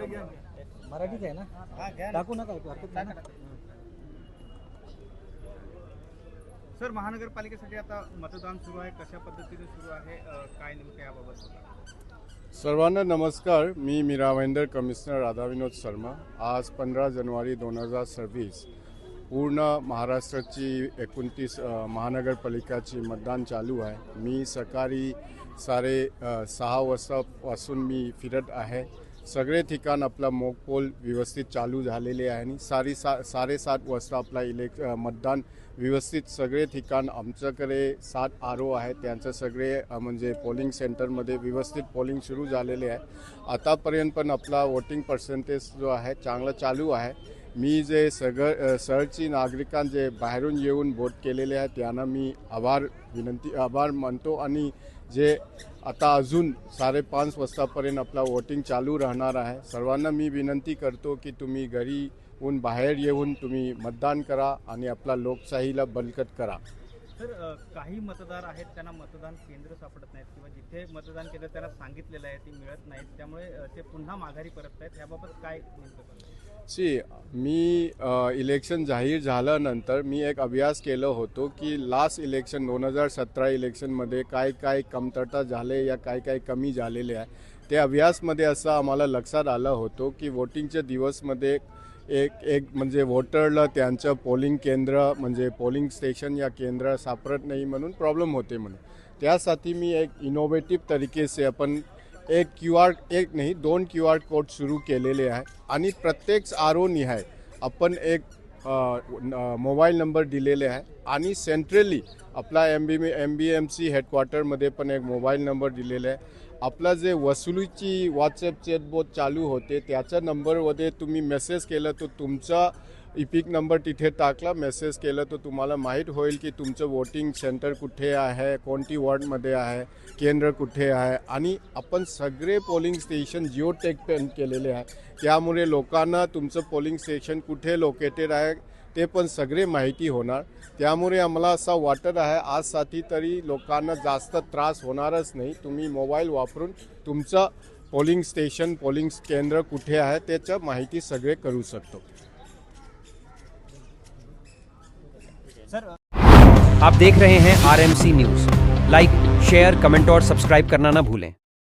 मराठीच आहे ना, टाकू नका हरकत नाही ना. सर, महानगरपालिकेसाठी आता मतदान सुरू आहे, कशा पद्धतीने सुरू आहे, काय नेमकं याबाबत? सर्वांना नमस्कार. मी मीरा भाईंदर, कमिशनर राधा विनोद शर्मा. आज 15 जानेवारी 2026 पूर्ण महाराष्ट्राची 29 महानगरपालिकाची मतदान चालू आहे. मी सकाळी 6:30 वाजतापासून मी फिरत आहे. सगळे ठिकाण आपला मॉक पोल व्यवस्थित चालू झालेले आहे आणि 7:30 वाजता आपला मतदान व्यवस्थित सगळे ठिकाण आमच्याकडे 7 RO आहे, त्यांचं सगळे म्हणजे पोलिंग सेंटरमध्ये व्यवस्थित पोलिंग सुरू झालेले आहे. आतापर्यंत पण आपला वोटिंग पर्सेंटेज जो आहे चांगला चालू आहे. मी जे सहरची नागरिकांना जे बाहेरून येऊन वोट केलेले आहे त्यांना मी आभार मानतो आणि जे आता अजून 5:30 वाजतापर्यंत आपला वोटिंग चालू राहणार आहे. सर्वांना मी विनंती करतो की तुम्ही घरीहून बाहेर येऊन तुम्ही मतदान करा आणि आपला लोकशाहीला बळकट करा. सर, काही मतदार आहेत त्यांना मतदान केंद्र सापडत नाहीत किंवा जिथे मतदान केंद्र त्यांना सांगितलेलं आहे ती मिळत नाहीत, त्यामुळे ते पुन्हा माघारी परत आहेत. याबाबत काय नेमकं? मी इलेक्शन जाहीर झाल्यानंतर मी एक अभ्यास केलं होतो की लास्ट इलेक्शन 2017 इलेक्शनमध्ये काय कमतरता झाले या काय कमी झालेले आहे. त्या अभ्यासमध्ये असं आम्हाला लक्षात आलं होतं की वोटिंगच्या दिवसमध्ये एक म्हणजे वोटरला त्यांचं पोलिंग केंद्र म्हणजे पोलिंग स्टेशन या केंद्र सापडत नाही म्हणून प्रॉब्लेम होते म्हणून. त्यासाठी मी एक इनोव्हेटिव्ह तरीकेसे आपण दोन QR कोड सुरू केलेले आहे आणि प्रत्येक RO निहाय आपण एक मोबाईल नंबर दिलेले आहे आणि सेंट्रली आपला MBMC हेडक्वार्टरमध्ये पण एक मोबाईल नंबर दिलेला आहे. आपला जे वसुलीची व्हॉट्सॲप चॅटबॉट चालू होते त्याच्या नंबरमध्ये तुम्ही मेसेज केलं तर तुमचा इपिक नंबर तिथे टाकला, मेसेज केलं तर तुम्हाला माहीत होईल की तुमचं वोटिंग सेंटर कुठे आहे, कोणती वॉर्डमध्ये आहे, केंद्र कुठे आहे आणि आपण सगळे पोलिंग स्टेशन जिओ टॅग पेन केलेले आहे. त्यामुळे लोकांना तुमचं पोलिंग स्टेशन कुठे लोकेटेड आहे ते पण सगळे माहिती होणार. त्यामुळे आम्हाला असं वाटत आहे आजसाठी तरी लोकांना जास्त त्रास होणारच नाही. तुम्ही मोबाईल वापरून तुमचं पोलिंग स्टेशन पोलिंग केंद्र कुठे आहे त्याच्या माहिती सगळे करू शकतो. आप देख रहे हैं RMC news. Like, share, comment और सब्सक्राइब करना ना भूलें।